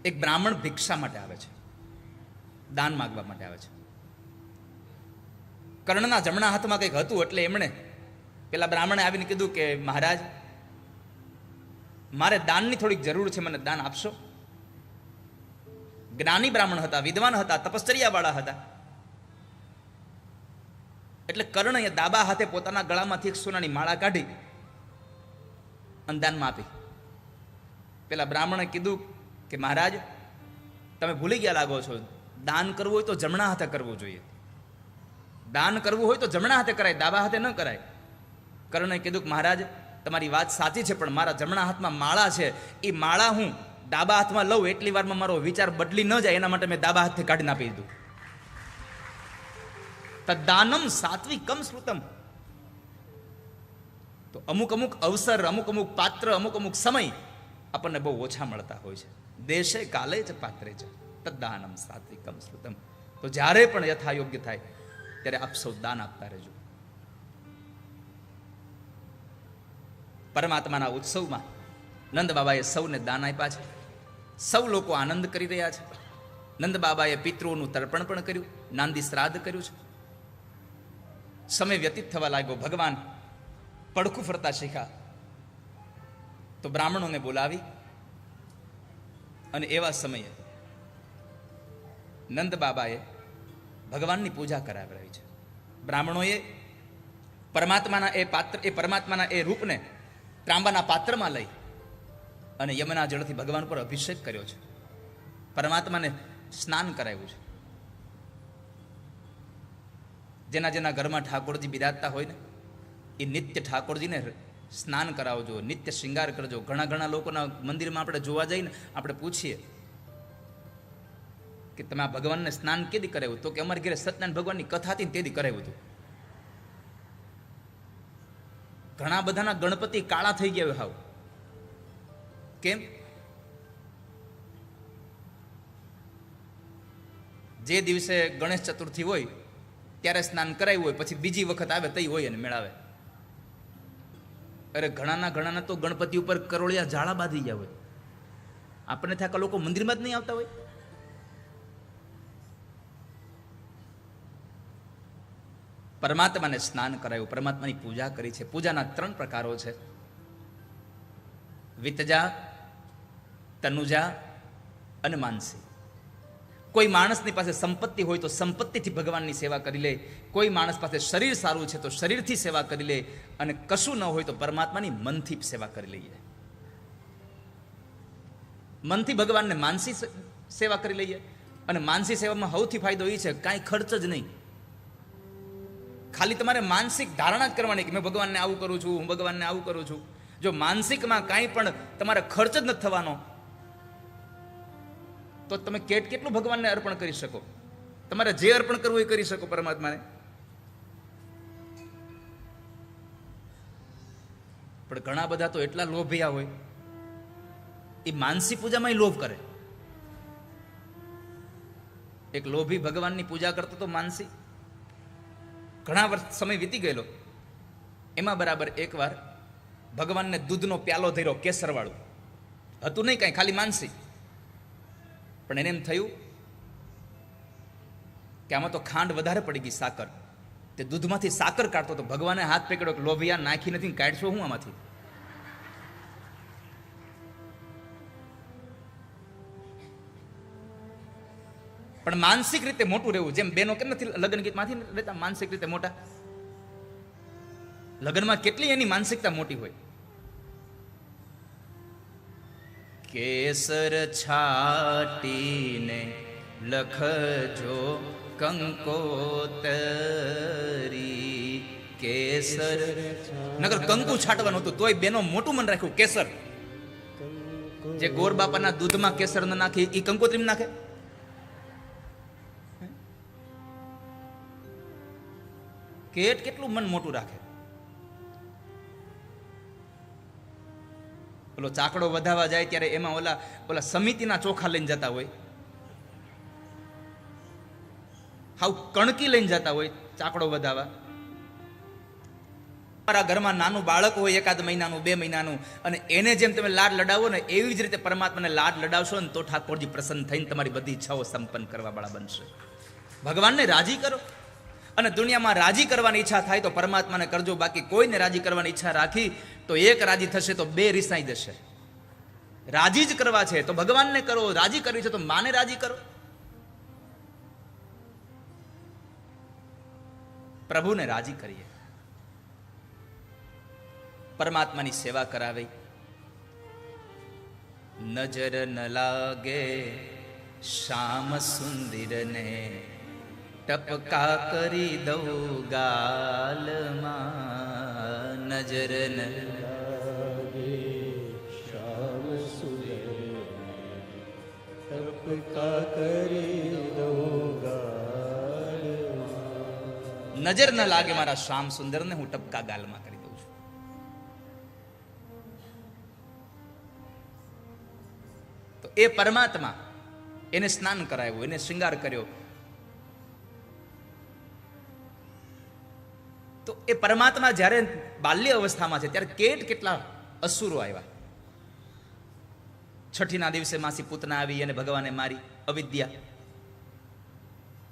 એક બ્રાહ્મણ ભિક્ષા માટે આવે છે, દાન માગવા માટે આવે છે. કર્ણના જમણા હાથમાં કંઈક હતું, એટલે એમણે પેલા બ્રાહ્મણે આવીને કીધું કે મહારાજ, મારે દાનની થોડીક જરૂર છે, મને દાન આપશો? જ્ઞાની બ્રાહ્મણ હતા, વિદ્વાન હતા, તપશ્ચર્યા વાળા હતા. એટલે કર્ણએ ડાબા હાથે પોતાના ગળામાંથી એક સોનાની માળા કાઢી અને દાનમાં આપી. પેલા બ્રાહ્મણે કીધું કે મહારાજ, તમે ભૂલી ગયા લાગો છો, દાન કરવું હોય તો જમણા હાથે કરવું જોઈએ. દાન કરવું હોય તો જમણા હાથે કરાય, ડાબા હાથે ન કરાય. કર્ણએ કીધું કે મહારાજ, તમારી વાત સાચી છે, પણ મારા જમણા હાથમાં માળા છે, એ માળા હું ડાબા હાથમાં લઉં એટલી વારમાં મારો વિચાર બદલી ન જાય, એના માટે મેં ડાબા હાથથી કાઢીને આપી દીધું. તદ્દાનમ સાત્વિકમ શ્રુતમ. તો અમુક અમુક અવસર, અમુક અમુક પાત્ર, અમુક અમુક સમય આપણને બહુ ઓછા મળતા હોય છે. દેશે કાલે જ પાત્રે છે, તદ્દાનમ સાત્વિકમ શ્રુતમ. તો જ્યારે પણ યથાયોગ્ય થાય ત્યારે આપ સૌ દાન આપતા રહેજો. પરમાત્માના ઉત્સવમાં નંદ બાબાએ સૌને દાન આપ્યા છે. સૌ લોકો આનંદ કરી રહ્યા છે. નંદ બાબાએ પિતૃઓનું તર્પણ પણ કર્યું, નાંદી શ્રાદ્ધ કર્યું છે. સમય વ્યતીત થવા લાગ્યો, ભગવાન પડખું ફરતા શીખ્યા. તો બ્રાહ્મણોને બોલાવી અને એવા સમયે નંદ બાબાએ ભગવાનની પૂજા કરાવડાવી છે. બ્રાહ્મણોએ પરમાત્માના એ પાત્ર, એ પરમાત્માના એ રૂપને ત્રાંબાના પાત્રમાં લઈ અને યમુના જળથી ભગવાન પર અભિષેક કર્યો છે. પરમાત્માને સ્નાન કરાવ્યું છે. જેના જેના ઘરમાં ઠાકોરજી બિરાજતા હોય ને, એ નિત્ય ઠાકોરજીને સ્નાન કરાવજો, નિત્ય શૃંગાર કરજો. ઘણા ઘણા લોકોના મંદિરમાં આપણે જોવા જઈને આપણે પૂછીએ કે તમે આ ભગવાનને સ્નાન કેદી કરાવ્યું? તો કે અમારે ઘરે સત્યનારાયણ ભગવાનની કથા હતી ને તેથી કરાવ્યું હતું. ઘણા બધાના ગણપતિ કાળા થઈ ગયા હાવ. કેમ? જે દિવસે ગણેશ ચતુર્થી હોય ત્યારે સ્નાન કરાવ્યું હોય, પછી બીજી વખત આવે તઈ હોય અને મેળાવે. અરે ઘણાના તો ગણપતિ ઉપર કરોળિયા ઝાડા બાંધી ગયા હોય. આપણને થાય કે લોકો મંદિરમાં જ નહીં આવતા હોય. પરમાત્માને સ્નાન કરાયું, પરમાત્માની પૂજા કરી છે. પૂજાના 3 પ્રકારો છે: વિતજા, તનુજા અને માનસી. કોઈ માણસની પાસે સંપત્તિ હોય તો સંપત્તિથી ભગવાનની સેવા કરી લે. કોઈ માણસ પાસે શરીર સારું છે તો શરીરથી સેવા કરી લે. અને કશું ન હોય તો પરમાત્માની મનથી સેવા કરી લઈએ. મનથી ભગવાનને માનસી સેવા કરી લઈએ. અને માનસી સેવામાં સૌથી ફાયદો એ છે, કાંઈ ખર્ચ જ નહીં. ખાલી તમારે માનસિક ધારણા જ કરવાની કે મેં ભગવાનને આવું કરું છું, હું ભગવાનને આવું કરું છું. જો માનસિકમાં કાંઈ પણ તમારે ખર્ચ જ નથી થવાનો તો તમે કેટલું ભગવાનને અર્પણ કરી શકો. તમારે જે અર્પણ કરવું એ કરી શકો પરમાત્માને. પણ ઘણા બધા તો એટલા લોભિયા હોય, એ માનસી પૂજામાં લોભ કરે. એક લોભી ભગવાનની પૂજા કરતો તો માનસી, ઘણા વર્ષ સમય વીતી ગયેલો. એમાં બરાબર એકવાર ભગવાનને દૂધનો પ્યાલો ધર્યો, કેસર વાળું હતું નહીં કાંઈ, ખાલી માનસી. પણ એને એમ થયું કે આમાં તો ખાંડ વધારે પડી ગઈ, સાકર. તે દૂધમાંથી સાકર કાઢતો તો ભગવાને હાથ પકડ્યો કે લોભિયા, નાખી નથી, કાઢશો હું આમાંથી? પણ માનસિક રીતે મોટું રહેવું. જેમ બેનો કેમ નથી લગ્ન ગીતમાંથી રહેતા માનસિક રીતે મોટા, લગ્નમાં કેટલી એની માનસિકતા મોટી હોય. કેસર છાટીને લખજો કંકોતરી. કેસર નગર કંકુ છાટવાનું હતું તોય બેનો મોટું મન રાખ્યું. કેસર જે ગોર બાપાના દૂધમાં કેસર ન નાખી એ કંકોત્રી નાખે. કેટલું મન મોટું રાખે. ઓલો ચાકડો વધાવવા જાય ત્યારે એમાં ઓલા સમિતિના ચોખા લઈને જતા હોય, હાવ કણકી લઈને જતા હોય ચાકડો વધાવવા. તમારા ઘરમાં નાનું બાળક હોય, એકાદ મહિનાનું, 2 મહિનાનું, અને એને જેમ તમે લાડ લડાવો ને, એવી જ રીતે પરમાત્માને લાડ લડાવશો ને તો ઠાકોરજી પ્રસન્ન થઈને તમારી બધી ઈચ્છાઓ સંપન્ન કરવા વાળા બનશે. ભગવાનને રાજી કરો. અને દુનિયામાં રાજી કરવાની ઈચ્છા થાય તો પરમાત્માને કરજો. બાકી કોઈને રાજી કરવાની ઈચ્છા રાખી તો એક રાજી થશે તો 2 રિસાઈ જશે. રાજી જ કરવા છે તો ભગવાનને કરો, રાજી કરવી છે તો માને રાજી કરો. પ્રભુને રાજી કરીએ, પરમાત્માની સેવા કરાવી. નજર ન લાગે શ્યામ સુંદરને, ટપકા કરી દઉં ગાલમાં. નજર ન લાગે શ્યામ સુંદરને, ટપકા કરી દઉં ગાલમાં. નજર ન લાગે મારા શ્યામ સુંદરને, હું ટપકા ગાલમાં કરી દઉં છું. તો એ પરમાત્મા, એને સ્નાન કરાવ્યું, એને શૃંગાર કર્યો, તો એ પરમાત્મા જ્યારે બાલ્ય અવસ્થામાં છે ત્યારે કેટલા અસુરો આવ્યા. છઠ્ઠીના દિવસે માસી પૂતના આવી અને ભગવાને મારી, અવિદ્યા.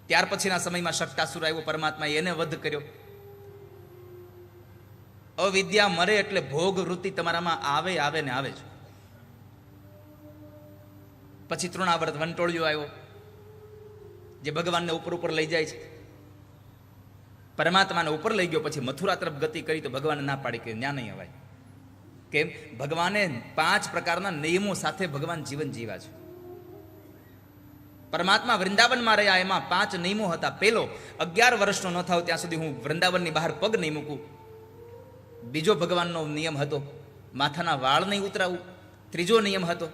ત્યાર પછીના સમયમાં શક્તાસુર આવ્યો, પરમાત્માએ એને વધ કર્યો. અવિદ્યા મરે એટલે ભોગ વૃત્તિ તમારામાં આવે ને આવે જ. પછી તૃણાવર્ત વંટોળિયો આવ્યો, જે ભગવાનને ઉપર લઈ જાય છે. પરમાત્માને ઉપર લઈ ગયો, પછી મથુરા તરફ ગતિ કરી તો ભગવાને ના પાડી કે ત્યાં નહીં અવાય. કેમ? ભગવાને 5 પ્રકારના નિયમો સાથે ભગવાન જીવન જીવ્યા છે. પરમાત્મા વૃંદાવનમાં રહ્યા, એમાં 5 નિયમો હતા. પહેલો, 11 વર્ષનો ન થાવ ત્યાં સુધી હું વૃંદાવનની બહાર પગ નહીં મૂકું. બીજો ભગવાનનો નિયમ હતો, માથાના વાળ નહીં ઉતરાવું. ત્રીજો નિયમ હતો,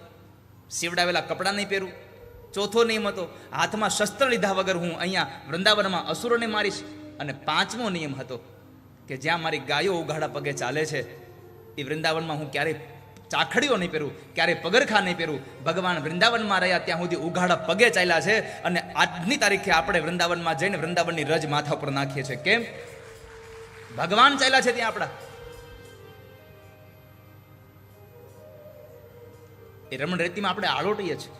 સીવડાવેલા કપડાં નહીં પહેરું. ચોથો નિયમ હતો, હાથમાં શસ્ત્ર લીધા વગર હું અહીંયા વૃંદાવનમાં અસુરોને મારીશ. અને 5મો નિયમ હતો કે જ્યાં મારી ગાયો ઉઘાડા પગે ચાલે છે એ વૃંદાવનમાં હું ક્યારેય ચાખડીઓ નહીં પહેરું, ક્યારેય પગરખા નહીં પહેરું. ભગવાન વૃંદાવનમાં રહ્યા ત્યાં સુધી ઉઘાડા પગે ચાલ્યા છે. અને આજની તારીખે આપણે વૃંદાવનમાં જઈને વૃંદાવનની રજ માથા પર નાખીએ છીએ. કેમ? ભગવાન ચાલ્યા છે ત્યાં આપણા. એ રમણ રેતીમાં આપણે આળોટીએ છીએ.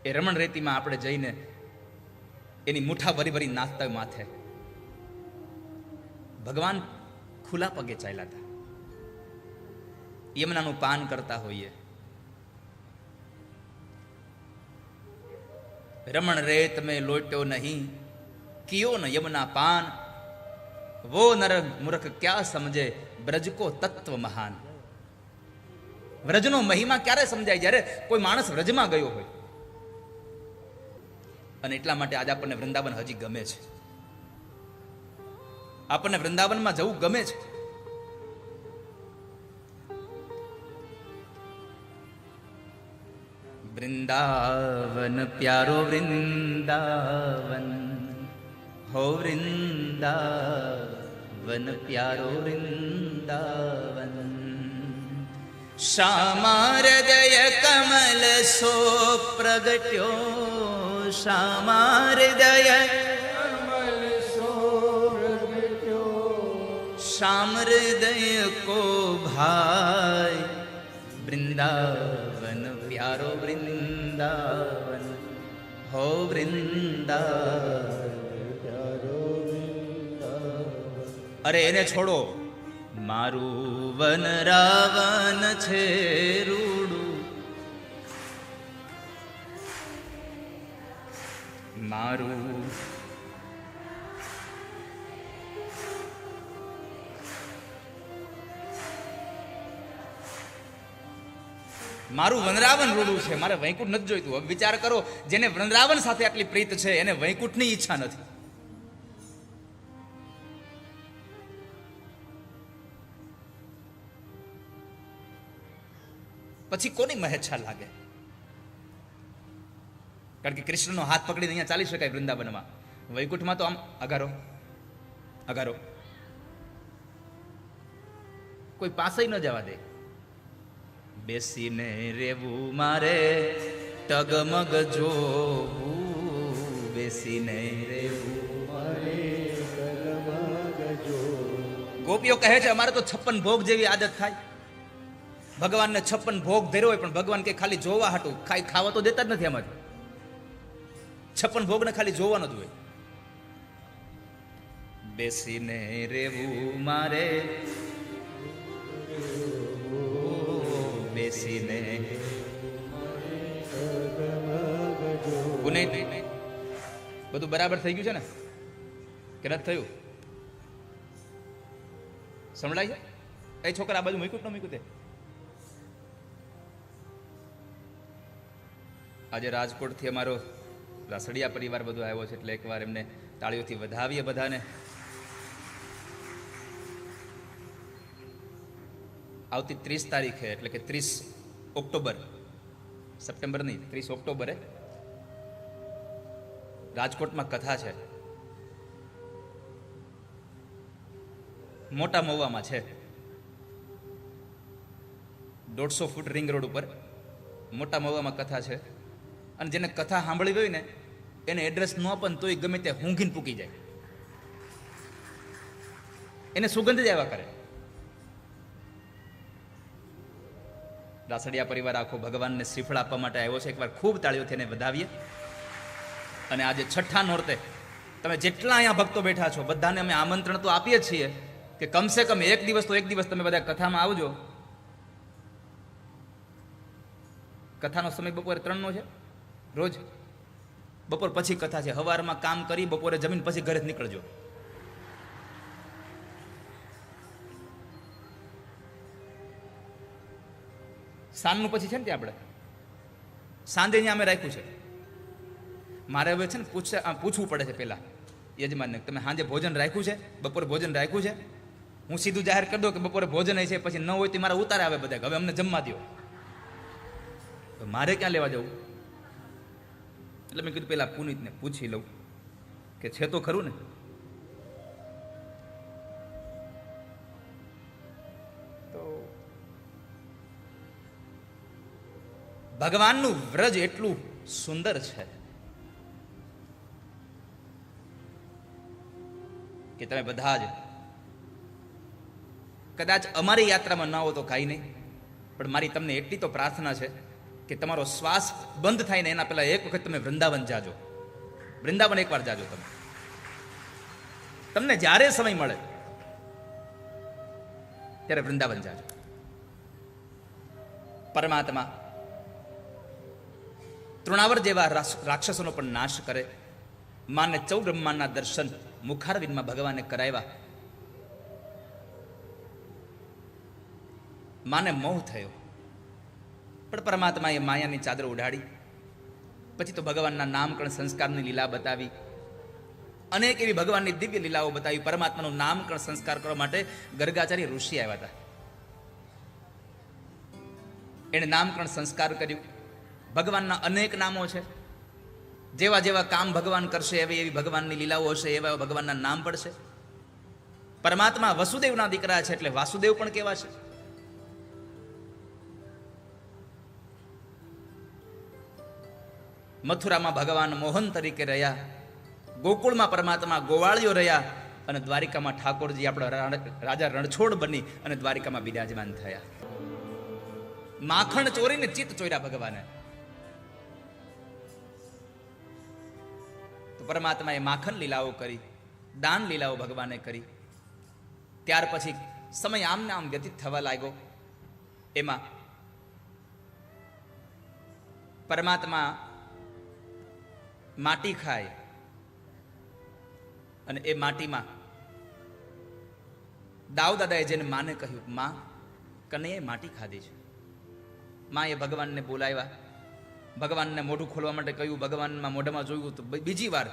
એ રમણ રેતીમાં આપણે જઈને એની મુઠ્ઠા ભરી નાખતા માથે. ભગવાન ખુલ્લા પગે ચાલ્યા હતા. યમુનાનું પાન કરતા હોઈએ. રમણ રેત મેં લોટ્યો નહીં, કિયો ન યમુના પાન. વો નર મૂર્ખ ક્યાં સમજે, બ્રજ કો તત્વ મહાન. વ્રજનો મહિમા ક્યારે સમજાય? જ્યારે કોઈ માણસ વ્રજમાં ગયો હોય. અને એટલા માટે આજે આપણને વૃંદાવન હજી ગમે છે. આપણને વૃંદાવનમાં જવું ગમે છે. વૃંદાવન પ્યારો વૃંદાવન, હો વૃંદાવન પ્યારો વૃંદાવન. શ્યામા હૃદય કમલ સો પ્રગટ્યો, શ્યામા હૃદય કમલ સો પ્રગટ્યો. શ્યામ હૃદય કો ભાઈ, વૃંદાવન પ્યારો વૃંદાવન, હો વૃંદાવન પ્યારો વૃંદાવન. અરે એને છોડો, મારું વન રાવન છે રૂડું, મારું વનરાવન રૂડું છે, મારે વૈકુંઠ નથી જોઈતું. હવે વિચાર કરો, જેને વનરાવન સાથે આટલી પ્રીત છે એને વૈકુંઠની ઈચ્છા નથી. પછી કોની મહેચ્છા લાગે? કારણ કે કૃષ્ણનો હાથ પકડીને અહીંયા ચાલી શકાય વૃંદાવનમાં. વૈકુંઠમાં તો આમ અગારો અગારો, કોઈ પાસે ન જવા દે. બેસીને રેવું મારે ટગમગ જોવું, બેસીને રેવું મારે ટગમગ જોવું. ગોપીઓ કહે છે અમારે તો 56 ભોગ જેવી આદત થાય. ભગવાનને 56 ભોગ ધર્યો હોય પણ ભગવાન કે ખાલી જોવા હાટું ખાવા તો દેતા જ નથી આમાંથી. 56 ભોગને ખાલી જોવાનો જ હોય. બેસીને રેવું મારે, બેસીને પુનિત બધું બરાબર થઈ ગયું છે ને કે નથી થયું? સંભળાય છે? એ છોકરા આ બાજુ મૂક્યું કે ન મૂક્યું તે? આજે રાજકોટથી અમારો રાસડિયા પરિવાર બધો આવ્યો છે એટલે એકવાર એમને તાળીઓથી વધાવીએ બધાને. આવતી 30 તારીખે એટલે કે 30 ઓક્ટોબર, સપ્ટેમ્બર નહીં, 30 ઓક્ટોબરે રાજકોટમાં કથા છે. મોટા મહુવામાં છે, 150 ફૂટ રિંગ રોડ ઉપર મોટા મહુવામાં કથા છે. અને જેને કથા સાંભળી ગઈ ને એને એડ્રેસ ન આપે ને તોય ગમે ત્યાં ઊંઘીને પૂકી જાય, એને સુગંધ જ આવ્યા કરે. રાસડિયા પરિવાર આખો ભગવાનને શ્રીફળ આપવા માટે આવ્યો છે. એકવાર ખૂબ તાળીઓથી એને વધાવીએ. અને આજે છઠ્ઠા નોરતે તમે જેટલા અહીંયા ભક્તો બેઠા છો બધાને અમે આમંત્રણ તો આપીએ છીએ કે કમસે કમ એક દિવસ તમે બધા કથામાં આવજો. કથાનો સમય બપોરે 3નો છે. રોજ બપોર પછી કથા છે. સવારમાં કામ કરી બપોરે જમીન પછી ઘરે જ નીકળજો. સાંજનું પછી છે ને ત્યાં આપણે સાંજે અહીંયા અમે રાખ્યું છે. મારે હવે છે ને પૂછવું પડે છે પહેલાં યજમાનને, તમે સાંજે ભોજન રાખ્યું છે, બપોરે ભોજન રાખ્યું છે? હું સીધું જાહેર કરી દઉં કે બપોરે ભોજન છે, પછી ન હોય તો મારા ઉતારે આવે બધા, હવે અમને જમવા દો. મારે ક્યાં લેવા જવું? એટલે મેં કીધું પેલા પુનિતને પૂછી લઉં કે છે તો ખરું ને. તો ભગવાનનું વ્રજ એટલું સુંદર છે કે તમે બધા જ કદાચ અમારી યાત્રામાં ન આવો તો કાંઈ નહીં, પણ મારી તમને એટલી તો પ્રાર્થના છે કે તમારો શ્વાસ બંધ થાય ને એના પહેલા એક વખત તમે વૃંદાવન જાજો. વૃંદાવન એકવાર જાજો. તમને જ્યારે સમય મળે ત્યારે વૃંદાવન જાજો. પરમાત્મા તૃણાવર જેવા રાક્ષસોનો પણ નાશ કરે. માને 14 બ્રહ્માંડના દર્શન મુખારવિંદમાં ભગવાને કરાવ્યા. માને મોહ થયો પણ પરમાત્માએ માયાની ચાદર ઉડાડી. પછી તો ભગવાનના નામકરણ સંસ્કારની લીલા બતાવી. અનેક એવી ભગવાનની દિવ્ય લીલાઓ બતાવી. પરમાત્માનું નામકરણ સંસ્કાર કરવા માટે ગર્ગાચાર્ય ઋષિ આવ્યા હતા. એણે નામકરણ સંસ્કાર કર્યું. ભગવાનના અનેક નામો છે. જેવા જેવા કામ ભગવાન કરશે એવી એવી ભગવાનની લીલાઓ હશે, એવા એવા ભગવાનના નામ પડશે. પરમાત્મા વસુદેવના દીકરા છે એટલે વાસુદેવ પણ કેવા છે. મથુરામાં ભગવાન મોહન તરીકે રહ્યા, ગોકુળમાં પરમાત્મા ગોવાળિયો રહ્યા અને દ્વારિકામાં ઠાકોરજી આપણા રાજા રણછોડ બની અને દ્વારિકામાં બિરાજમાન થયા. માખણ ચોરીને ચિત્ત ચોર્યા ભગવાને. તો પરમાત્માએ માખણ લીલાઓ કરી, દાન લીલાઓ ભગવાને કરી. ત્યાર પછી સમય આમને આમ વ્યતીત થવા લાગ્યો. એમાં પરમાત્મા માટી ખાય અને એ માટીમાં દાઉ દાદાએ જેને માને કહ્યું, માં કનૈયાએ માટી ખાધી છે. માં એ ભગવાનને બોલાવ્યા. ભગવાનને મોઢું ખોલવા માટે કહ્યું. ભગવાનના મોઢામાં જોયું તો બીજી વાર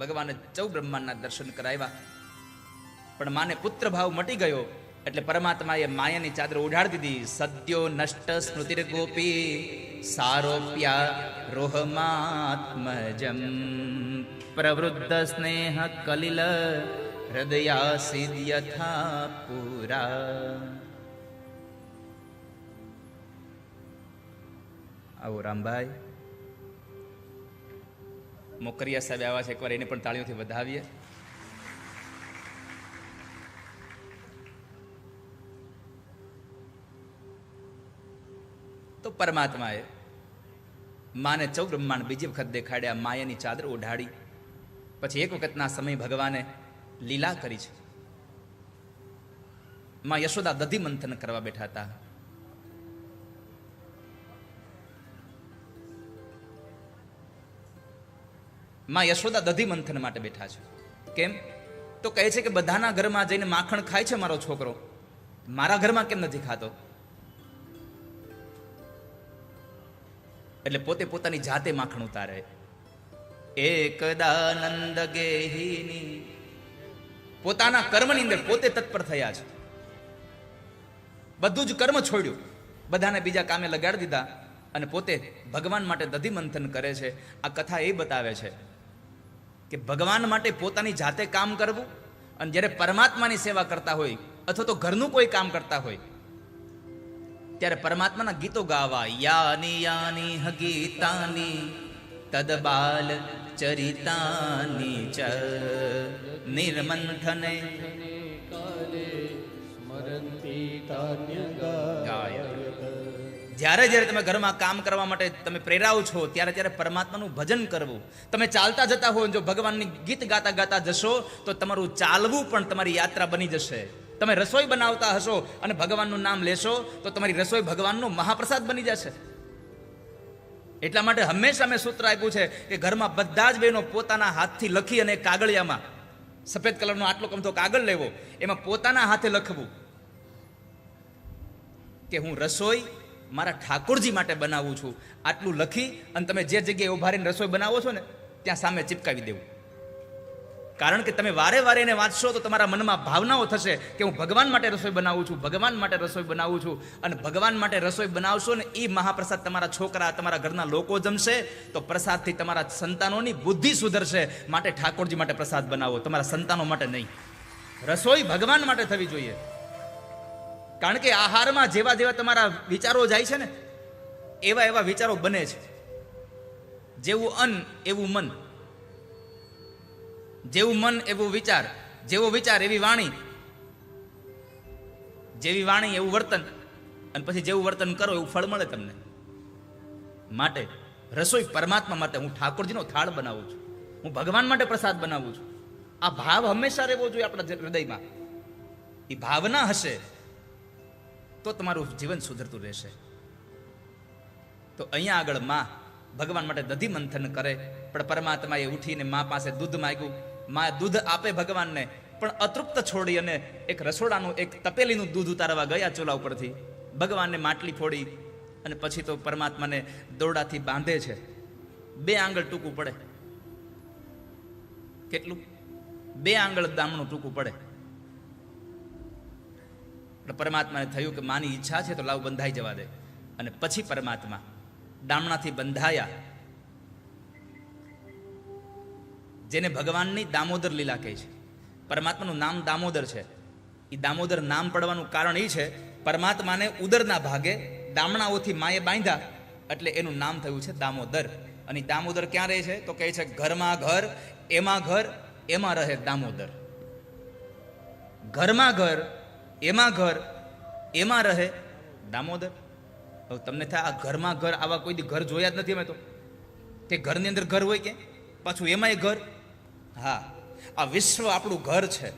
ભગવાને 14 બ્રહ્માંડના દર્શન કરાવ્યા. પણ માને પુત્ર ભાવ મટી ગયો એટલે પરમાત્માએ માયાની ચાદર ઉડાડી દીધી. સદ્યો નષ્ટ સ્મૃતિર ગોપી સારોપ્યા રોહમાત્મજમ પ્રવૃદ્ધ સ્નેહ કલિલ હૃદયાસિદ યથા પુરા. આવો રામભાઈ મોકરિયા સાહેબ આવ્યા છે, એકવાર એને પણ તાળીઓથી વધાવીએ. પરમાત્માએ માને 14 બ્રહ્માંડ બીજી વખત દેખાડ્યા, માયાની ચાદર ઓઢાડી. પછી એક વખતના સમય ભગવાને લીલા કરી છે. માં યશોદા દધી મંથન કરવા બેઠા હતા. માં યશોદા દધી મંથન માટે બેઠા છે. કેમ? તો કહે છે કે બધાના ઘરમાં જઈને માખણ ખાય છે મારો છોકરો, મારા ઘરમાં કેમ નથી ખાતો? એટલે પોતે પોતાની જાતે માખણ ઉતારે. એકદાનંદ ગેહિની, પોતાના કર્મની અંદર પોતે તત્પર થયા છે. બધું જ કર્મ છોડ્યું, બધાને બીજા કામે લગાડી દીધા અને પોતે ભગવાન માટે દધી મંથન કરે છે. આ કથા એ બતાવે છે કે ભગવાન માટે પોતાની જાતે કામ કરવું, અને જ્યારે પરમાત્માની સેવા કરતા હોય અથવા તો ઘરનું કોઈ કામ કરતા હોય ત્યારે પરમાત્માના ગીતો ગાવા. યાની યાની હગીતાની તદબાલ ચરિતાની ચ નિર્મંથને કાલે સ્મરંતી તાન્ય ગાય. જ્યારે જ્યારે તમે ઘરમાં કામ કરવા માટે તમે પ્રેરાવ છો ત્યારે ત્યારે પરમાત્માનું ભજન કરવું. તમે ચાલતા જતા હો, જો ભગવાનની ગીત ગાતા ગાતા જશો તો તમારું ચાલવું પણ તમારી યાત્રા બની જશે. તમે રસોઈ બનાવતા હશો અને ભગવાનનું નામ લેશો તો તમારી રસોઈ ભગવાનનો મહાપ્રસાદ બની જશે. એટલા માટે હંમેશા મેં સૂત્ર આપ્યું છે કે ઘરમાં બધા જ બહેનો પોતાના હાથથી લખી અને કાગળિયામાં સફેદ કલરનો આટલો કમથો કાગળ લેવો, એમાં પોતાના હાથે લખવું કે હું રસોઈ મારા ઠાકોરજી માટે બનાવું છું. આટલું લખી અને તમે જે જગ્યાએ ઉભા રહીને રસોઈ બનાવો છો ને ત્યાં સામે ચિપકાવી દેવું. કારણ કે તમે વારે વારે એને વાંચશો તો તમારા મનમાં ભાવનાઓ થશે કે હું ભગવાન માટે રસોઈ બનાવું છું, ભગવાન માટે રસોઈ બનાવું છું. અને ભગવાન માટે રસોઈ બનાવશો ને એ મહાપ્રસાદ તમારા છોકરા, તમારા ઘરના લોકો જમશે તો પ્રસાદથી તમારા સંતાનોની બુદ્ધિ સુધરશે. માટે ઠાકોરજી માટે પ્રસાદ બનાવો, તમારા સંતાનો માટે નહીં. રસોઈ ભગવાન માટે થવી જોઈએ. કારણ કે આહારમાં જેવા જેવા તમારા વિચારો જાય છે ને એવા એવા વિચારો બને છે. જેવું અન્ન એવું મન, જેવું મન એવું વિચાર, જેવો વિચાર એવી વાણી, જેવી વાણી એવું વર્તન, અને પછી જેવું વર્તન કરો એવું ફળ મળે તમને. માટે રસોઈ પરમાત્મા માટે, હું ઠાકોરજીનો થાળ બનાવું છું, હું ભગવાન માટે પ્રસાદ બનાવું છું. આ ભાવ હંમેશા રહેવો જોઈએ આપણા હૃદયમાં. એ ભાવના હશે તો તમારું જીવન સુધરતું રહેશે. તો અહીંયા આગળ માં ભગવાન માટે દધી મંથન કરે, પણ પરમાત્માએ ઉઠીને મા પાસે દૂધ માંગ્યું. માં દૂધ આપે ભગવાનને, પણ અતૃપ્ત છોડી અને એક રસોડાનું એક તપેલીનું દૂધ ઉતારવા ગયા ચૂલા ઉપરથી. ભગવાનને માટલી ફોડી અને પછી તો પરમાત્માને દોરડાથી બાંધે છે. 2 આંગળ ટૂંકું પડે. કેટલું? 2 આંગળ દામણું ટૂંકું પડે. પરમાત્માને થયું કે માની ઈચ્છા છે તો લાવ બંધાઈ જવા દે. અને પછી પરમાત્મા દામણાથી બંધાયા, જેને ભગવાનની દામોદર લીલા કહે છે. પરમાત્માનું નામ દામોદર છે. એ દામોદર નામ પડવાનું કારણ એ છે પરમાત્માને ઉદરના ભાગે દામણાઓથી માએ બાંધ્યા એટલે એનું નામ થયું છે દામોદર. અને દામોદર ક્યાં રહે છે તો કહે છે ઘરમાં ઘર એમાં રહે દામોદર. ઘરમાં ઘર એમાં રહે દામોદર. હવે તમને થાય આ ઘરમાં ઘર, આવા કોઈ દી ઘર જોયા જ નથી અમે તો, કે ઘરની અંદર ઘર હોય કે પાછું એમાંય ઘર. હા, આ વિશ્વ આપણું ઘર છે.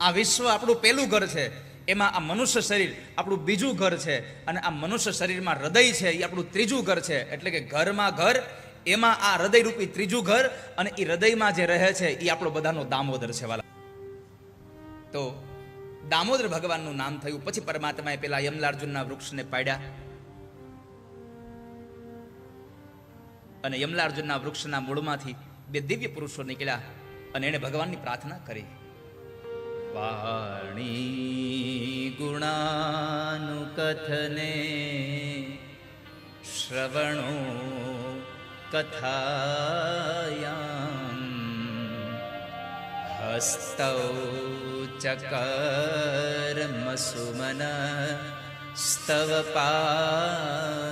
આ વિશ્વ આપણું પહેલું ઘર છે. એમાં આ મનુષ્ય શરીર આપણું બીજું ઘર છે. અને આ મનુષ્ય શરીરમાં હૃદય છે, એ આપણું ત્રીજું ઘર છે. એટલે કે ઘરમાં ઘર, એમાં આ હૃદય રૂપી ત્રીજું ઘર, અને એ હૃદયમાં જે રહે છે એ આપણો બધાનો દામોદર છે વાલા. તો દામોદર ભગવાનનું નામ થયું. પછી પરમાત્માએ પેલા યમલાર્જુનના વૃક્ષને પાડ્યા અને યમલાર્જુનના વૃક્ષના મૂળમાંથી 2 દિવ્ય પુરુષો નીકળ્યા અને એણે ભગવાનની પ્રાર્થના કરી. વાણી ગુણાનુકથને શ્રવણો કથાયામ હસ્તૌ ચકર્મસુમન સ્તવ પાદયોર્ના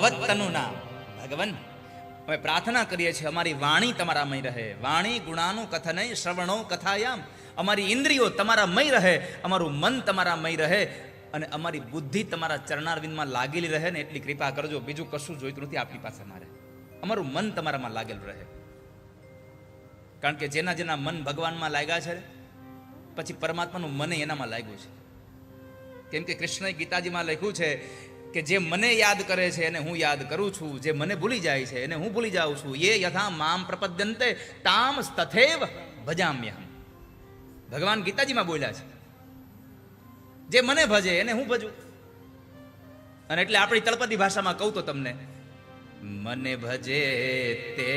ભવતનું નામ. ભગવાન અમે પ્રાર્થના કરીએ છીએ અમારી વાણી તમારામય રહે. વાણી ગુણાનું કથનય શ્રવણો કથાયામ. અમારી ઇન્દ્રિયો તમારામય રહે, અમારું મન તમારામય રહે અને અમારી બુદ્ધિ તમારા ચરણારવિંદમાં લાગેલી રહે ને એટલી કૃપા કરજો. બીજું કશું જોઈતું નથી આપણી પાસે. મારે અમારું મન તમારામાં લાગેલું રહે. કારણ કે જેના જેના મન ભગવાનમાં લાગ્યા છે પછી પરમાત્માનું મને એનામાં લાગ્યું છે. કેમ કે કૃષ્ણએ ગીતાજીમાં લખ્યું છે કે જે મને યાદ કરે છે એને હું યાદ કરું છું, જે મને ભૂલી જાય છે એને હું ભૂલી જાઉં છું. યે યથા મામ પ્રપદ્યન્તે તામ તથૈવ ભજામ્યહમ. ભગવાન ગીતાજીમાં બોલ્યા છે જે મને ભજે એને હું ભજું. અને એટલે આપણી તળપદી ભાષામાં કહું તો તમને, મને ભજે તે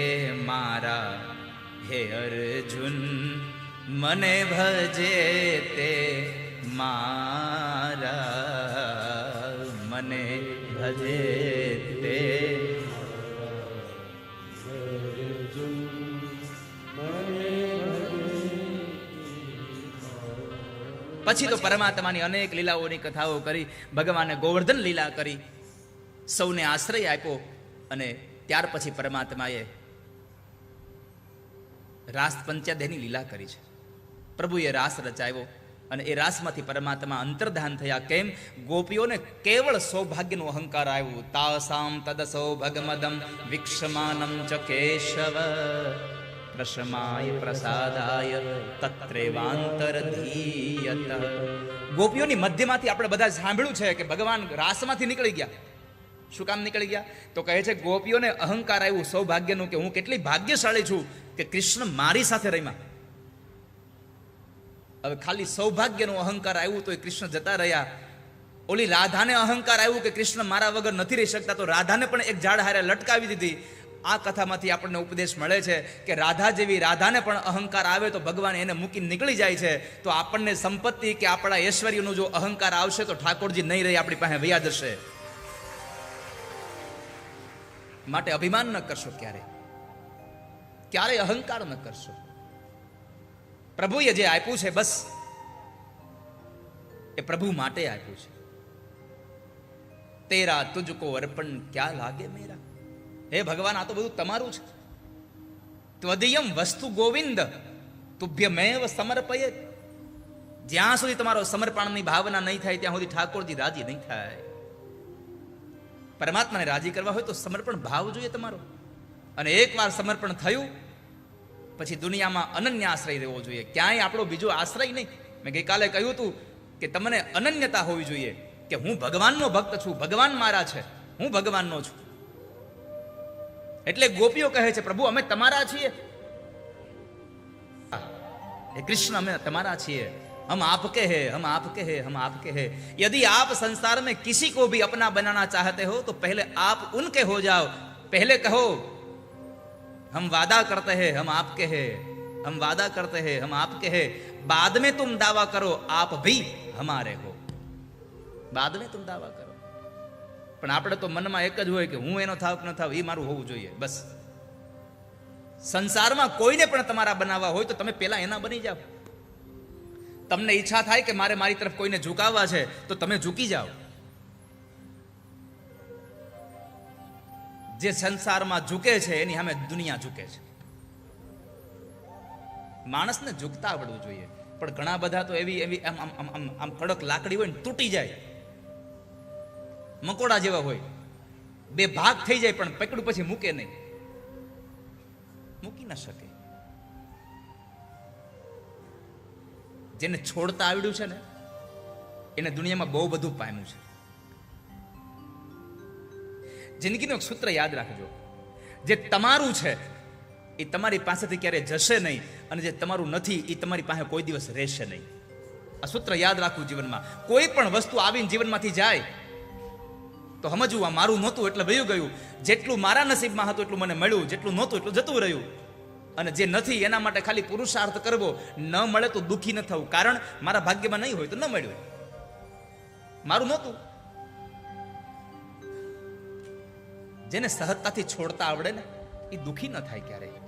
મારા હે અર્જુન, મને ભજે તે મારા, મને ભજે તે. પછી તો પરમાત્માની અનેક લીલાઓની કથાઓ કરી, ભગવાને ગોવર્ધન લીલા કરી, સૌને આશ્રય આપ્યો. અને ત્યાર પછી પરમાત્માએ રાસ પંચાધ્યાયની લીલા કરી છે. પ્રભુએ રાસ રચાવ્યો અને એ રાસમાંથી પરમાત્મા અંતર્ધાન થયા. કેમ? ગોપીઓને કેવળ સૌભાગ્યનો અહંકાર આવ્યું. તાસામ તદસો ભગમદમ વિક્ષમાનમ ચ કેશવ પ્રશમાય પ્રસાદાય તત્રેવાંતરધીયત. ગોપીઓની મધ્યમાંથી આપણે બધા સાંભળ્યું છે કે ભગવાન રાસમાંથી નીકળી ગયા. શું કામ નીકળી ગયા? તો કહે છે ગોપીઓને અહંકાર આવ્યું સૌભાગ્યનું કે હું કેટલી ભાગ્યશાળી છું કે કૃષ્ણ મારી સાથે રમ્યા. હવે ખાલી સૌભાગ્યનો અહંકાર આવ્યું તો એ કૃષ્ણ જતા રહ્યા. ઓલી રાધાને અહંકાર આવ્યું કે કૃષ્ણ મારા વગર નથી રહી શકતા, તો રાધાને પણ એક ઝાડ હારે લટકાવી દીધી. આ કથામાંથી આપણને ઉપદેશ મળે છે કે રાધા જેવી રાધાને પણ અહંકાર આવે તો ભગવાન એને મૂકીને નીકળી જાય છે. તો આપણને સંપત્તિ કે આપણા ઐશ્વર્યનો જો અહંકાર આવશે તો ઠાકોરજી નહીં રહી, આપણી પાસે વયા જશે. માટે અભિમાન ન કરશો, ક્યારે અહંકાર ન કરશો. પ્રભુએ જે આપ્યું છે બસ એ પ્રભુ માટે આપ્યું છે. તેરા તુજકો અર્પણ ક્યાં લાગે મેરા. હે ભગવાન, આ તો બધું તમારું છે. ત્વદીયમ વસ્તુ ગોવિંદ તુભ્યમેવ સમર્પયેત. જ્યાં સુધી તમારો સમર્પણની ભાવના નહીં થાય ત્યાં સુધી ઠાકોરજી રાજી નહીં થાય. પરમાત્માને રાજી કરવા હોય તો સમર્પણ ભાવ જોઈએ તમારો. અને એકવાર સમર્પણ થયું પછી દુનિયામાં અનન્ય આશ્રય રહેવો જોઈએ, ક્યાંય આપણો બીજો આશ્રય નહીં. મેં ગઈકાલે કહ્યું હતું કે તમને અનન્યતા હોવી જોઈએ કે હું ભગવાનનો ભક્ત છું, ભગવાન મારા છે, હું ભગવાનનો છું. એટલે ગોપીઓ કહે છે પ્રભુ અમે તમારા છીએ. હે કૃષ્ણ અમે તમારા છીએ. हम आपके हैं, हम आपके हैं, हम आपके हैं. यदि आप संसार में किसी को भी अपना बनाना चाहते हो तो पहले आप उनके हो जाओ. पहले कहो हम वादा करते हैं हम आपके हैं, हम वादा करते हैं हम आपके हैं. बाद में तुम दावा करो आप भी हमारे हो. बाद में तुम दावा करो. પણ આપણે તો મનમાં એક જ હોય કે હું એનો થાવ કે ન થાવ એ મારું હોવું જોઈએ બસ. સંસારમાં કોઈને પણ તમારા બનાવવા હોય તો તમે પેલા એના બની જાઓ. તમને ઈચ્છા થાય કે મારે મારી તરફ કોઈને ઝુકાવવા છે તો તમે ઝૂકી જાઓ. જે સંસારમાં ઝૂકે છે એની સામે દુનિયા ઝૂકે છે. માણસને ઝૂકતા આવડવું જોઈએ. પણ ઘણા બધા તો એવી એવી આમ કડક લાકડી હોય ને તૂટી જાય, મકોડા જેવા હોય, બે ભાગ થઈ જાય પણ પકડું પછી મૂકે નહીં, મૂકી ના શકે. જેને છોડતા આવડ્યું છે ને એને દુનિયામાં બહુ બધું પામ્યું છે. જિંદગીનું એક સૂત્ર યાદ રાખજો, જે તમારું છે એ તમારી પાસેથી ક્યારેય જશે નહીં અને જે તમારું નથી એ તમારી પાસે કોઈ દિવસ રહેશે નહીં. આ સૂત્ર યાદ રાખવું જીવનમાં. કોઈ પણ વસ્તુ આવીને જીવનમાંથી જાય તો સમજવું આ મારું નહોતું એટલે વયું ગયું. જેટલું મારા નસીબમાં હતું એટલું મને મળ્યું, જેટલું નહોતું એટલું જતું રહ્યું. અને જે નથી એના માટે ખાલી પુરુષાર્થ કરવો. ન મળે તો દુઃખી ન થવું, કારણ મારા ભાગ્યમાં નહીં હોય તો ન મળ્યું, મારું નહોતું. જેને સહજતાથી છોડતા આવડે ને એ દુઃખી ન થાય ક્યારેય.